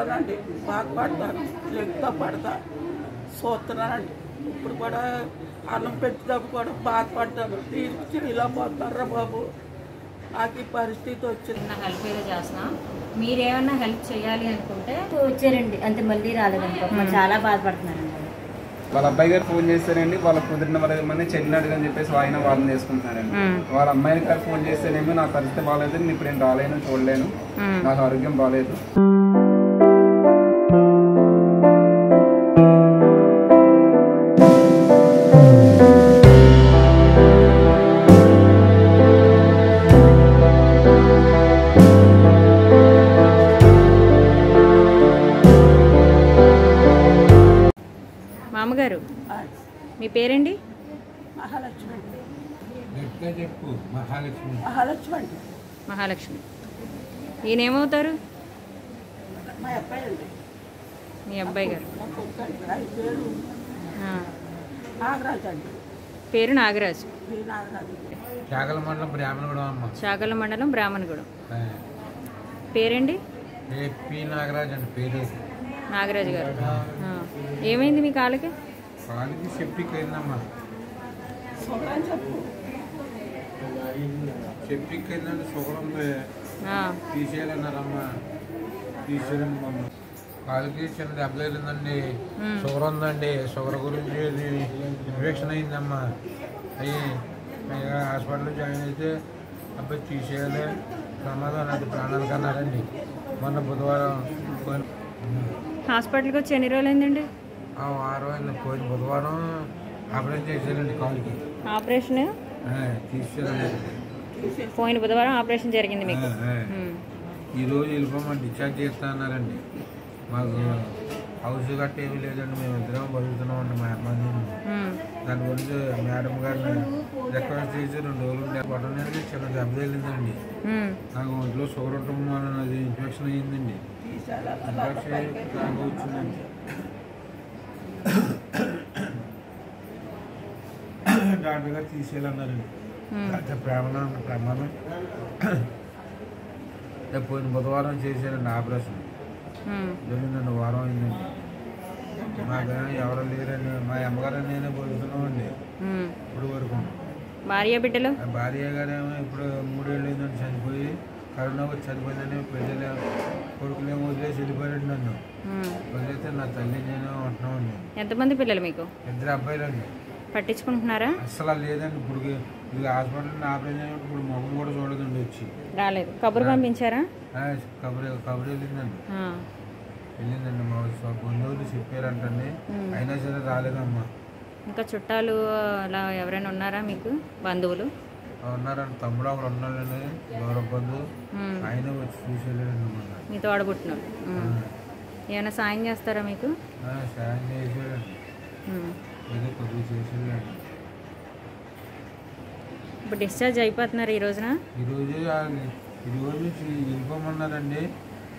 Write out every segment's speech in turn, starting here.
పడతానండి, బాధపడతాను, లెగ్తో పడతా చూస్తున్నానండి. ఇప్పుడు కూడా అన్నం పెట్టినప్పుడు కూడా బాధపడతాను. తీర్చి ఇలా పోతారా బాబు, నాకు ఈ పరిస్థితి వచ్చింది. హెల్ప్ ఏదో చేస్తున్నాం, మీరేమన్నా హెల్ప్ చేయాలి అనుకుంటే వచ్చారండి, అంతే మళ్ళీ రాలేదండి. చాలా బాధపడుతున్నారండి. వాళ్ళ అబ్బాయి గారు ఫోన్ చేస్తారండి, వాళ్ళ కుదిరిన మంది చెల్లిని అడగని చెప్పేసి ఆయన వాళ్ళని చేసుకుంటున్నారండి. వాళ్ళ అమ్మాయి గారు ఫోన్ చేస్తేనేమో నాకు పరిస్థితి బాగాలేదు, నేను ఇప్పుడు నేను రాలేను, చూడలేను, నాకు ఆరోగ్యం బాగాలేదు. మామగారు మీ పేరండి? మహాలక్ష్మి. మహాలక్ష్మి. ఈయనేమవుతారు? మా అబ్బాయి అండి. మీ అబ్బాయి గారు పేరు నాగరాజు అండి. పేరు నాగరాజు. చాగల మండలం బ్రాహ్మణగూడెం అమ్మ. చాగల మండలం బ్రాహ్మణగూడెం. పేరండి? పి నాగరాజు అండి పేరు. నాగరాజు గారు. ఏమైంది మీ కాళ్ళకి? కాళ్ళకి సెప్టిక్ అయిందమ్మా. సెప్టిక్ అయిందండి, షుగర్ ఉంది, తీసేయాలన్నారమ్మా. తీసేయాలమ్మా. కాళ్ళకి చిన్న దెబ్బ తగిలిందండి, షుగర్ ఉందండి. షుగర్ గురించి ఇన్ఫెక్షన్ అయిందమ్మా. అయ్యి హాస్పిటల్లో జాయిన్ అయితే అబ్బాయి తీసేయాలి, ప్రమాదం అది ప్రాణాలకు అన్నారండి. మొన్న బుధవారం హాస్పిటల్కి వచ్చి ఎన్ని రోజులు అయిందండి? వారం అయింది. పోయిన బుధవారం ఆపరేషన్ చేశారండి కాళ్ళకి. ఆపరేషన్ తీసేయాలండి. పోయిన బుధవారం ఆపరేషన్ జరిగింది మీకు. ఈరోజు వెళ్ళిపోమని డిశ్చార్జ్ చేస్తా అన్నారండి. మాకు హౌస్ గట్ట ఏమీ లేదండి, మేము ఇద్దరం బతుకుతున్నామండి మా అమ్మాయి. దాని గురించి మేడం గారిని రిక్వెస్ట్ చేసి 2 రోజులు ఉండే పట్టణానికి చిన్న దెబ్బ తగిలిందండి. నాకు ఒంట్లో షుగర్ ఉండటం వలన అది ఇన్ఫెక్షన్ అయ్యిందండి. ఇన్ఫెక్షన్ నాకు వచ్చిందండి. డాక్టర్ గారు తీసేయాలన్నారండి. ప్రమాదం పోయిన బుధవారం చేశారండి ఆపరేషన్. జరిగిందండి, వారం అయిందండి. మాకు ఎవరు లేరండి, మా అమ్మగారు నేనే బతుకుతున్నామండి ఇప్పుడు వరకు. భార్య బిడ్డలు? భార్య గారేమో ఇప్పుడు 3 ఏళ్ళు అయిందండి చనిపోయి. కరోనా వచ్చి చనిపోయిందని పిల్లలు కొడుకులేమో వదిలేసి వెళ్ళిపోయారండి. నన్ను వదిలేస్తే నా తల్లి నేను ఉంటున్నామండి. ఎంతమంది పిల్లలు మీకు? 2 అబ్బాయిలండి. పట్టించుకుంటున్నారా? అసలు లేదండి. ఇప్పుడు ఇది హాస్పిటల్ ఆపరేషన్ అయినప్పుడు ఇప్పుడు మొహం కూడా చూడదండి. వచ్చి రాలేదు. కబురు పంపించారా? కబురు వెళ్ళిందండి. మా బంధువులు చెప్పారంటండి, అయినా సరే రాలేదమ్మా. ఇంకా చుట్టాలు అలా ఎవరైనా ఉన్నారా మీకు? బంధువులు ఉన్నారండి. తమ్ముడు ఒకడు ఉన్నాడండి, దూర బంధువు. ఆయన వచ్చి చూసి వెళ్ళాడండి. మీతో ఆడబుట్టినాడు. ఏమైనా సాయం చేస్తారా మీకు? సాయం చేసాడండి, ఏదో కొద్దిగా చేసేదండి. ఇప్పుడు డిశ్చార్జ్ అయిపోతున్నారు ఈ రోజున? ఈరోజు వెళ్ళిపోమన్నారండి.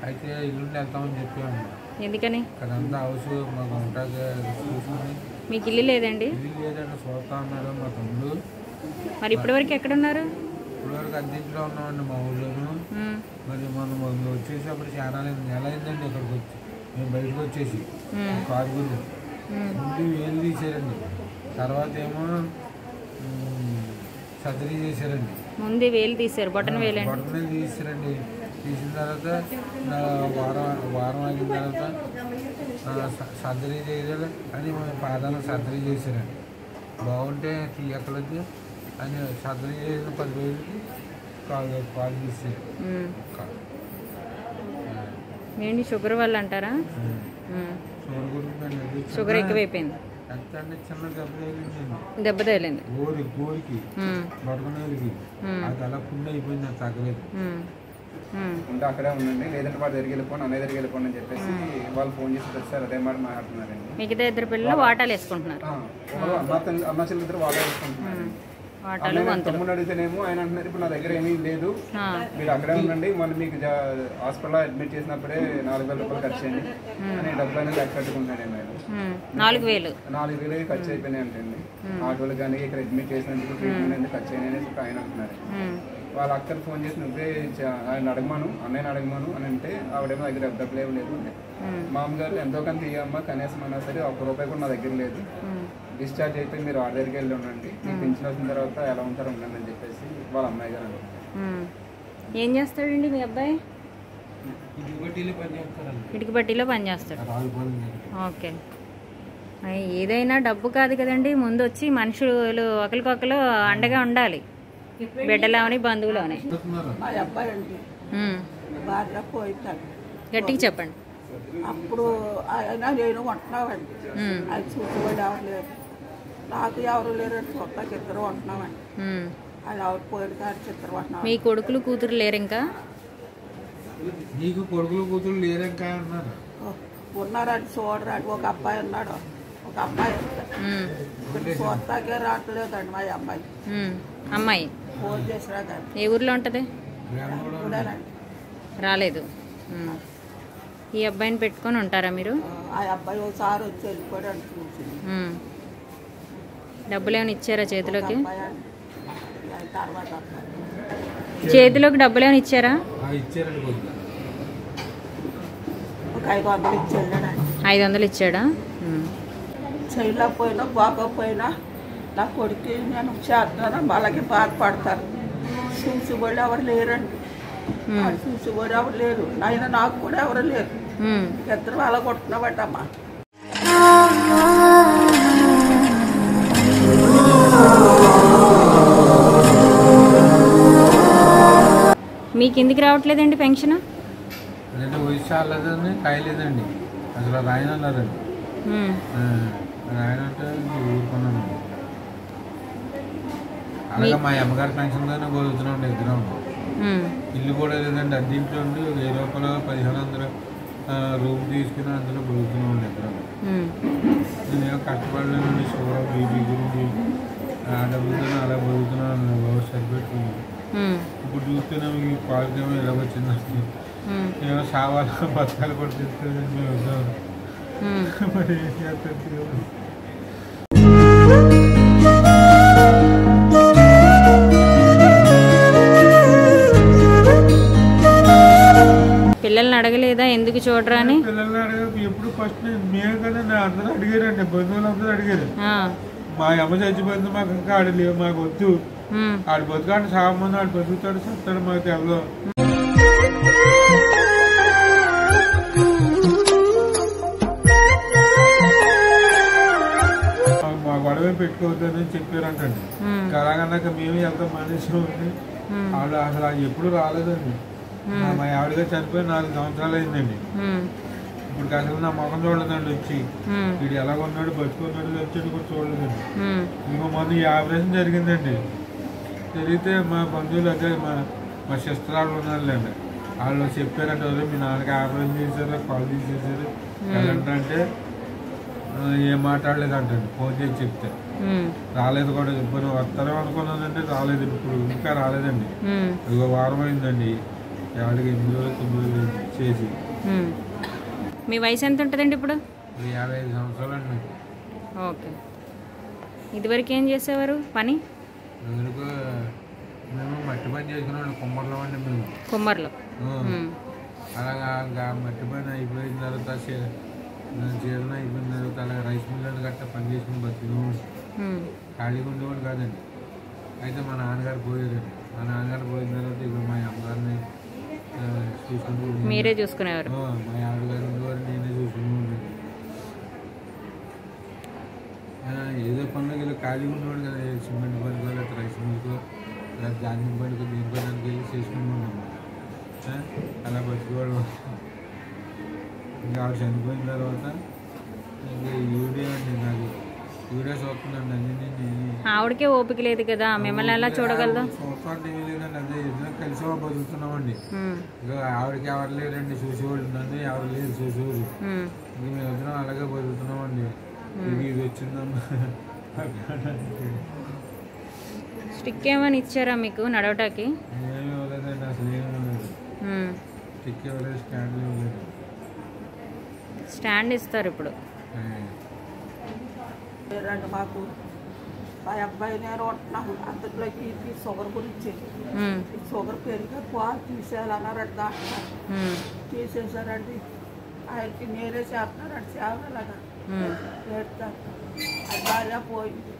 అయితే ఇల్లుండి వెళ్తామని చెప్పాము. ఎందుకని? అదంతా హౌస్ మాకు ఉంటుంది చూసుకుని. మీకు ఇల్లు లేదండి? ఇల్లు లేదండి, చూస్తా ఉన్నారు మా తమ్ముడు. మరి ఇప్పటివరకు ఎక్కడున్నారు? ఇప్పటివరకు అద్దెంట్లో ఉన్నామండి మా ఊళ్ళోను. మరి మనం వచ్చేసేప్పుడు చాలా నెల అయిందండి ఇక్కడికి వచ్చి. మేము బయటకు వచ్చేసి కారు గురించి ముందు వేలు తీసారండి, తర్వాత ఏమో సర్జరీ చేశారండి. ముందు వేలు తీసారు, బొటన వేలు తీసారండి. తీసిన తర్వాత వారం అయిన తర్వాత సర్జరీ చేయాలి అని పాదాలను సర్జరీ చేశారండి. బాగుంటే తీయక్కలేదు అని సర్జరీ చేసిన 10 రోజులకి కాలు తీసారు. ఏంటి షుగర్ వల్ల అంటారా? షుగర్ గురించి షుగర్ ఎక్కువైపోయింది. ఎంత అంటే చిన్న దెబ్బ తగిలింది గోరికి బొడగనేరికి. అది అలా పుండి అయిపోయింది, అది తగ్గలేదు. ఉంటే అక్కడే ఉండండి, లేదంటే వాడు దగ్గరికి వెళ్ళిపోండి, అన్నయ్య దగ్గరికి వెళ్ళిపోండి అని చెప్పేసి వాళ్ళు ఫోన్ చేసి వచ్చారు. అదే మాట మాట్లాడుతున్నారండి. మిగతా 2 పిల్లలు వాటాలు వేసుకుంటున్నారు. అన్న చెల్లిద్దరు వాటాలు వేసుకుంటున్నారు. తమ్ముడు అడిగితేనేమో ఆయన అంటున్నారు, ఇప్పుడు నా దగ్గర ఏమీ లేదు, మీరు అక్కడే ఉండండి, మళ్ళీ మీకు హాస్పిటల్లో అడ్మిట్ చేసినప్పుడే 4,000 రూపాయలు ఖర్చు అయ్యింది అని డబ్బులు అనేది లెక్క కట్టుకుంటాను. నేను 4,000 ఖర్చు అయిపోయినాయి అంటండి. ఆటోలు కానీ ఇక్కడ అడ్మిట్ చేసినందుకు ట్రీట్మెంట్ ఎందుకు ఖర్చు అయినాయి ఆయన అంటున్నారు. వాళ్ళ అక్కని ఫోన్ చేసి నువ్వే ఆయన అడగమాను అన్నయ్యని అడగమాను అని అంటే ఆవిడేమో దగ్గర డబ్బులు ఏమి లేదు. మామగారు ఎంతో కొంత ఇవ్వమ్మా కనీసం అయినా సరే ₹1 కూడా నా దగ్గర లేదు, డిశ్చార్జ్ అయిపోయి మీరు వాడి దగ్గరికి వెళ్ళి ఉండండి, మీకు పెన్షన్ వచ్చిన తర్వాత ఎలా ఉంటారో ఉండండి అని చెప్పేసి వాళ్ళ అమ్మాయి గారు అన్నారు. ఏం చేస్తాడండి మీ అబ్బాయి? ఇటుక బట్టీలో పని చేస్తాడు. ఓకే. ఏదైనా డబ్బు కాదు కదండి, ముందు వచ్చి మనుషులు ఒకరికొకరు అండగా ఉండాలి, బిడ్డలోని బంధువులోని. మా అబ్బాయి అండి భార్య పోయితాడు. గట్టిగా చెప్పండి. అప్పుడు ఆయన నేను ఉంటున్నామండి, ఆయన చూసుకోండి ఎవరు లేరు, నాకు ఎవరు లేరండి, సొంతకి ఇద్దరు ఉంటున్నామండి. ఆయన ఎవరు పోయిన కానీ ఇద్దరు ఉంటున్నాం. మీ కొడుకులు కూతురు లేరు ఇంకా? నీకు కొడుకులు కూతురు లేరు ఇంకా అన్నారు. ఉన్నారండి, చూడరండి. ఒక అబ్బాయి ఉన్నాడు, ఒక అమ్మాయి చూస్తాకే రావట్లేదండి మా అమ్మాయి. అమ్మాయి ఫోన్ చేసినా కానీ. ఏ ఊర్లో ఉంటుంది? రాలేదు. ఈ అబ్బాయిని పెట్టుకొని ఉంటారా మీరు? ఆ అబ్బాయి ఒకసారి వచ్చి వెళ్ళిపోయాడు చూసి. డబ్బులు ఏమైనా ఇచ్చారా చేతిలోకి? తర్వాత చేతిలోకి డబ్బులు ఏమైనా ఇచ్చారా? ఒక 500 ఇచ్చి వెళ్ళాడండి. 500 ఇచ్చాడా? చేయలేకపోయినా బాగోపోయినా నా కొడుకు నేను చేస్తున్నాను అలాగే బాధపడతారు. చూసిబడి ఎవరు లేరండి, చూసిబడి ఎవరు లేరు, అయినా నాకు కూడా ఎవరు లేరు. ఇద్దరు అలా కొట్టుకున్నాబట్టమ్మా. మీకు ఎందుకు రావట్లేదండి పెన్షన్? వయసు చాలేదండి, కాయలేదండి, అసలు రాయన అన్నారండి. రాయన అంటే ఊరుకున్నాను. అలాగే మా అమ్మగారి పెన్షన్తోనే బతుకుతున్నాం ఇద్దరం. ఇల్లు కూడా లేదండి, అద్దీంట్లో ఉండి ₹1000 1500 రూమ్ తీసుకుని అందులో బతుకుతున్నాం ఇద్దరం. నేనేమో కష్టపడలేనండి, షుగర్ బీపీ గురించి ఆ డబ్బులతో అలా బతుకుతున్నాను, బాగా సరిపెట్టుకున్నాను. ఇప్పుడు చూస్తేనే ఈ పాలకేమో ఇలా వచ్చిందండి, ఏమో సావాల బతకాలు కూడా తీసుకెళ్ళి మేము వద్దాం. మరి ఏం చేస్తాను? పిల్లల్ని అడగలేదా ఎందుకు చూడరా అని? పిల్లల్ని అడగ ఎప్పుడు ఫస్ట్ మేము కదా అందరూ అడిగారండి, బంధువులు అందరూ అడిగారు. మా అమ్మ చచ్చిపోయింది, మాకు ఇంకా ఆడలేవు, మాకు వద్దు, ఆడు బతుకాడు సాగమంది, ఆడు బతుకుతాడు చెప్తాడు, మాకు తెలదు. మా గొడవ పెట్టుకోవద్దని చెప్పారంటండి. అలాగన్నాక మేము ఎంత మనిషి వాళ్ళు అసలు ఎప్పుడు రాలేదండి. మా ఆవిడగా చనిపోయి 4 సంవత్సరాలు అయిందండి. ఇప్పుడు అసలు నా ముఖం చూడలేదండి, వచ్చి వీడు ఎలాగొన్నాడు బతుకున్నాడు వచ్చాడు కూడా చూడలేదండి. ఇంకో మొన్న ఈ ఆపరేషన్ జరిగిందండి, జరిగితే మా బంధువులు అదే మా సిస్టర్ వాళ్ళు ఉన్నారులేండి, వాళ్ళు చెప్పారంటే మీ నాన్నకి ఆపరేషన్ చేశారు, కాల్ తీసేసారు అంటే ఏం మాట్లాడలేదంటండి. ఫోన్ చేసి చెప్తే రాలేదు కూడా. ఇప్పుడు వస్తారో అనుకున్నానంటే రాలేదు, ఇప్పుడు ఇంకా రాలేదండి. ఇదిగో వారం అయిందండి, 8 రోజులు 9 రోజులు చేసి. మీ వయసు ఎంత ఉంటుందండి ఇప్పుడు? 55 సంవత్సరాలు అండి. ఓకే. ఇదివరకు ఏం చేసేవారు పని? మేము మట్టి పని చేసుకున్నాం, కుమ్మర్లో అండి మేము. కుమ్మర్లో. అలాగా మట్టి పని అయిపోయిన తర్వాత చీరన అయిపోయిన తర్వాత అలాగే రైస్ మిల్ గట్ట పని చేసుకుని బతికినాము. ఖాళీగా ఉండేవాడు కాదండి. అయితే మా నాన్నగారు పోయారండి. మా నాన్నగారు పోయిన తర్వాత ఇప్పుడు మా అమ్మగారిని చూసుకుంటూ మీరే చూసుకునేవారు? మా ఆవిడగారు ఉండేవారు, నేనే చూసుకునేవాడు. ఏదో పనులకి ఇలా ఖాళీగా ఉండేవాడు కదా, సిమెంట్ పనికి లేదా రైస్ మిల్కో లేదా ధాన్యం పనికి దీని పనికి వెళ్ళి చేసుకున్నాం. అలా బతికేవాడు. ఇంకా ఆవిడ చనిపోయిన తర్వాత ఇంకా వీడియో అండి, నాకు వీడియో చూస్తుందండి అన్ని. ఆవిడకే ఓపిక లేదు కదా, మిమ్మల్ని ఎలా చూడగలదా? చూస్తాంటే ఏమీ లేదండి, అదే ఇద్దరం కలిసి బతుకుతున్నామండి. ఇక ఆవిడకి ఎవరు లేరండి చూసేవాళ్ళు, నన్ను ఎవరు లేదు చూసేవాళ్ళు. ఇంక మేము ఇద్దరం అలాగే బతుకుతున్నామండి. ఇది వచ్చిందమ్మా. స్టిక్ ఏమైనా ఇచ్చారా మీకు నడవటానికి? ఏమి ఇవ్వలేదండి, అసలు ఏమి ఇవ్వలేదు. స్టిక్ ఇవ్వలేదు, స్టాండ్ ఇవ్వలేదు. స్టాండ్ ఇస్తారు ఇప్పుడు. మాకు మా అబ్బాయి నేను ఉంటున్నాము అందులోకి ఈ షుగర్ గురించి ఈ షుగర్ పెరిగి పాలు తీసేయాలన్నారంట డాక్టర్. తీసేసారండి. ఆయనకి నేనే చేస్తున్నారండి సేవ అలాగా ఏడుతాను. అది భార్య పోయింది.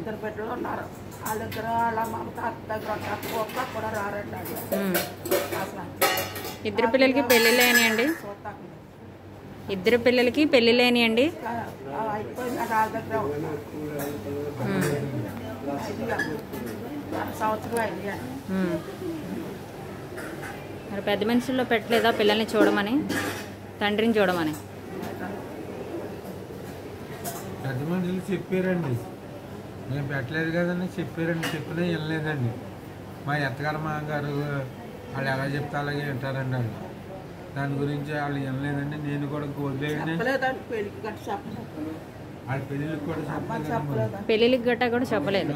2 బిడ్డలు ఉన్నారు. వాళ్ళిద్దరు వాళ్ళ మమత అత్త దగ్గర ఉంటారు. ఒక్క కూడా రారండి అది అసలు. 2 పిల్లలకి పెళ్ళిళ్ళని అండి? 2 పిల్లలకి పెళ్ళిళ్ళని అండి? అయిపోయింది. వాళ్ళ దగ్గర ఉంటున్నారు. 5 సంవత్సరాలు అయ్యాయి. మరి పెద్ద మనుషుల్లో పెట్టలేదా పిల్లల్ని చూడమని, తండ్రిని చూడమని? పెద్ద మనుషులు చెప్పారండి, నేను పెట్టలేదు కదండి చెప్పారండి. చెప్పినా వినలేదండి. మా ఎత్తగారు మామగారు వాళ్ళు ఎలా చెప్తే అలాగే వింటారండి. వాళ్ళు దాని గురించి వాళ్ళు వినలేదండి. నేను కూడా వదిలేయండి. వాళ్ళ పెళ్ళిళ్ళకి కూడా చెప్పలేదు. పెళ్ళిళ్ళకి గట్టా కూడా చెప్పలేదు,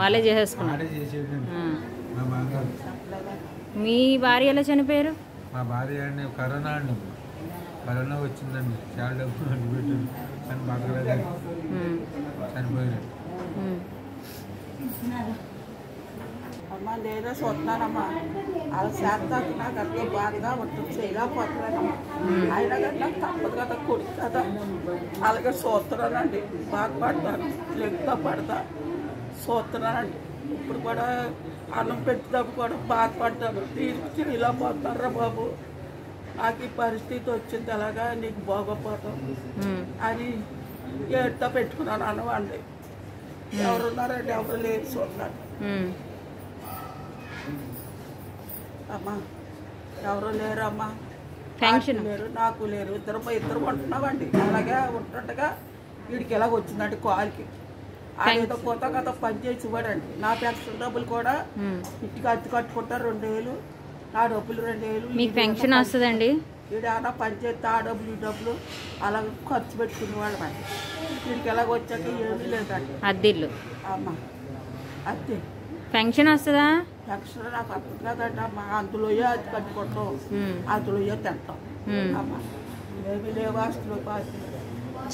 వాళ్ళే చేసేసుకున్నారు. ఆడే చేసేదండి మా మామగారు. మీ భార్య ఎలా చనిపోయారు? మా భార్య అండి కరోనా అండి. కరోనా వచ్చిందండి. చాలా డబ్బులు అడ్డు పెట్టాడు కానీ బతకలేదండి, చనిపోయాడు. అమ్మ నేనే చూస్తున్నానమ్మా. వాళ్ళ చేస్తాకి నాకు ఎంతో బాధగా ఉంటుంది. చేయలేకపోతున్నానమ్మా. అయినా కానీ నాకు తప్పదు కదా, కొడుకు కదా. అలాగే చూస్తున్నానండి. బాధపడతాను, లెగ్గుతో పడతా చూస్తున్నానండి. ఇప్పుడు కూడా అన్నం పెట్టినప్పుడు కూడా బాధపడ్డాను. దీనికి చేయలేకపోతున్నారా బాబు, నాకు ఈ పరిస్థితి వచ్చింది, అలాగా నీకు బాగోపోతాం అని ఏడుతో పెట్టుకున్నాను అన్నవాడిని. ఎవరున్నారండి? ఎవరు లేరు చూస్తున్నాను. అమ్మా ఎవరు లేరు అమ్మా. పెన్షన్ లేరు, నాకు లేరు. ఇద్దరు ఉంటున్నామండి. అలాగే ఉంటుండగా వీడికి ఎలాగ వచ్చిందండి కాలుకి. ఏదో కొత్త కథ పని చేసి ఇవ్వడండి. నా పెన్షన్ డబ్బులు కూడా ఇంటికి అద్దె కట్టుకుంటారు 2000. నా డబ్బులు 2000. మీకు పెన్షన్ వస్తుందండి? వీడేమన్నా పని చేస్తే ఆ డబ్బులు ఈ డబ్బులు అలా ఖర్చు పెట్టుకునేవాళ్ళం అండి. వీడికి ఎలాగ వచ్చాక ఏమీ లేదండి. అద్దెళ్ళు అమ్మ అద్దె పెన్షన్ వస్తుందా? పెన్షన్ నాకు అర్థం కాదండి అమ్మ. అందులో అది కట్టుకుంటాం, అందులో తింటాం అమ్మ. ఏమి లేవు ఆస్తులు పాస్తులు.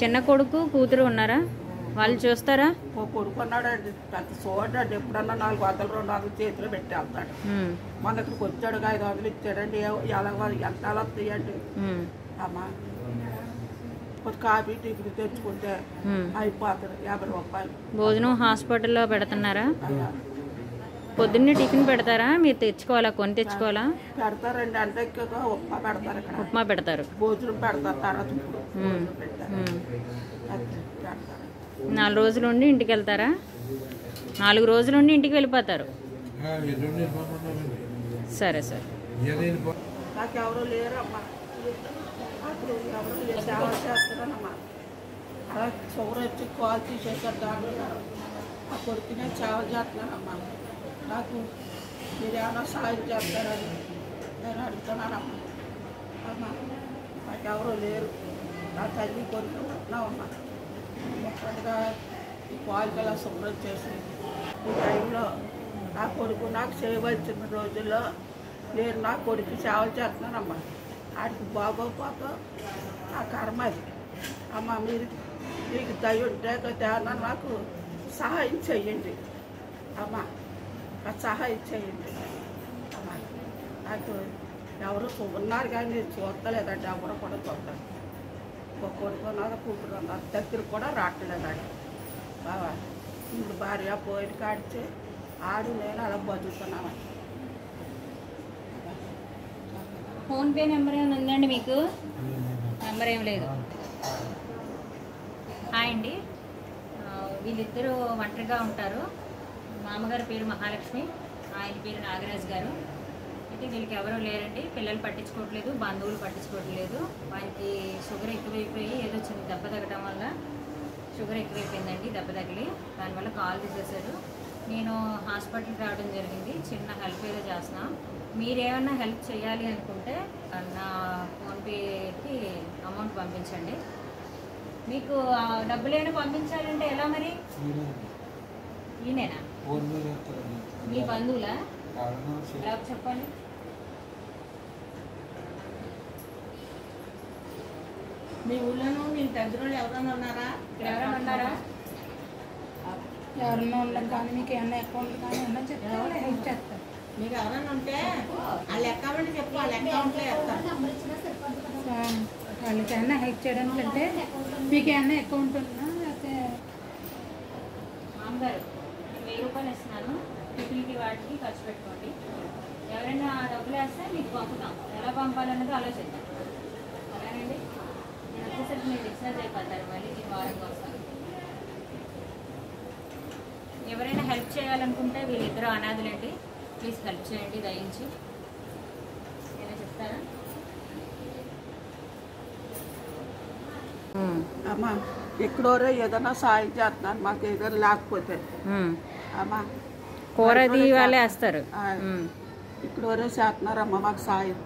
చిన్న కొడుకు కూతురు ఉన్నారా? వాళ్ళు చూస్తారా? ఓ కొడుకున్నాడండి, పెద్ద చూడండి. ఎప్పుడన్నా 400 200 చేతిలో పెట్టి వెళ్తాడు. మన ఇక్కడికి వచ్చాడు 500 ఇచ్చాడండి. ఎలా ఎంత వస్తాయండి అమ్మ. ఒక కాఫీ టిఫిన్ తెచ్చుకుంటే అయిపోతుంది 50 రూపాయలు. భోజనం హాస్పిటల్లో పెడుతున్నారా? పొద్దున్నే టిఫిన్ పెడతారా? మీరు తెచ్చుకోవాలా, కొని తెచ్చుకోవాలా? పెడతారండి. అంటే ఉప్మా పెడతారు. ఇక్కడ ఉప్మా పెడతారు, భోజనం పెడతారు. తర్వాత పెడతారు. 4 రోజులు ఉండి ఇంటికి వెళ్తారా? 4 రోజులు ఉండి ఇంటికి వెళ్ళిపోతారు. సరే సరే. నాకు ఎవరు లేరమ్మా. అప్పుడు ఎవరు సేవ చేస్తారనమ్మా. అలా షుగర్ వచ్చి కాల్ తీసేసారు డాక్టర్ గారు. ఆ కొడుకునే సేవ చేస్తున్నానమ్మా. నాకు మీరు ఏమైనా సాయం చేస్తారని నేను అడుగుతున్నానమ్మా. అమ్మా నాకు ఎవరు లేరు. నా తల్లి కొడుకు ఉంటున్నామమ్మా. ఎక్కడిగా ఈ పాలకలా శుభ్రం చేసి ఈ టైంలో నా కొడుకు నాకు చేయవలసిన రోజుల్లో నేను నా కొడుకు సేవ చేస్తున్నానమ్మా. వాడికి బాగోపోతా ఆ కర్మ అది. అమ్మ మీకు దయ ఉంటే ఏమన్నా నాకు సహాయం చెయ్యండి అమ్మ. నాకు సహాయం చేయండి అమ్మ. నాకు ఎవరు ఉన్నారు కానీ నేను చూడలేదండి. ఎవరు కూడా చూడలేదు. ఒక కొడుకు ఉన్నారు, కూతురు ఉన్నారు. దగ్గర కూడా రావట్లేదండి బాబా. ఇప్పుడు భార్య పోయిన కాడితే ఆడు నేను అలా బతుకుతున్నామండి. ఫోన్పే నెంబర్ ఏమైనా ఉందండి మీకు? నెంబర్ ఏం లేదు. హాయ్ అండి, వీళ్ళిద్దరూ ఒంటరిగా ఉంటారు. మామగారి పేరు మహాలక్ష్మి, ఆయన పేరు నాగరాజు గారు. అయితే వీళ్ళకి ఎవరూ లేరండి. పిల్లలు పట్టించుకోవట్లేదు, బంధువులు పట్టించుకోవట్లేదు. ఆయనకి షుగర్ ఎక్కువైపోయి ఏదో చిన్న దెబ్బ తగ్గడం వల్ల షుగర్ ఎక్కువైపోయిందండి. దెబ్బ తగిలి దానివల్ల కాల్ తీసేశారు. నేను హాస్పిటల్కి రావడం జరిగింది. చిన్న హెల్ప్ ఏదో చేస్తున్నాం. మీరేమన్నా హెల్ప్ చేయాలి అనుకుంటే నా ఫోన్పేకి అమౌంట్ పంపించండి. మీకు డబ్బులు ఏమైనా పంపించాలంటే ఎలా మరి? ఈయనేనా మీ బంధువులా? ఎలా చెప్పండి. మీ ఊళ్ళోనూ మీ దగ్గర ఎవరైనా ఉన్నారా? ఇక్కడ ఎవరైనా ఉన్నారా? ఎవరన్నా ఉండడం కానీ మీకు ఏమన్నా అకౌంట్లు కానీ ఏమన్నా చెప్తే వాళ్ళు హెల్ప్ చేస్తారు. మీకు ఎవరైనా ఉంటే వాళ్ళు అకౌంట్ చెప్పు, వాళ్ళ అకౌంట్లో వేస్తారు. సో వాళ్ళకి ఏమన్నా హెల్ప్ చేయడానికి అంటే మీకు ఏమన్నా అకౌంట్ ఉన్నా లేకపోతే మామగారు 1000 రూపాయలు ఇస్తున్నాను, టిఫిన్కి వాటికి ఖర్చు పెట్టుకోండి. ఎవరైనా డబ్బులు వేస్తే మీకు పంపుతాం, ఎలా పంపాలన్నది ఆలోచిద్దాం. అలానండి, నేను వచ్చేసరికి మీరు డిశ్చార్జ్ అయిపోతారు, మళ్ళీ నేను వారంగా వస్తాను. ఎవరైనా హెల్ప్ చేయాలనుకుంటే వీళ్ళిద్దరూ అనాథులండి, ప్లీజ్ హెల్ప్ చేయండి దయించి. ఏమైనా చెప్తారా? అమ్మా ఎక్కడోరో ఏదైనా సాయం చేస్తున్నాను, మాకు ఏదైనా లేకపోతే అమ్మా కూరది వాళ్ళే వేస్తారు. ఇక్కడోరే చేస్తున్నారమ్మా మాకు సాయం.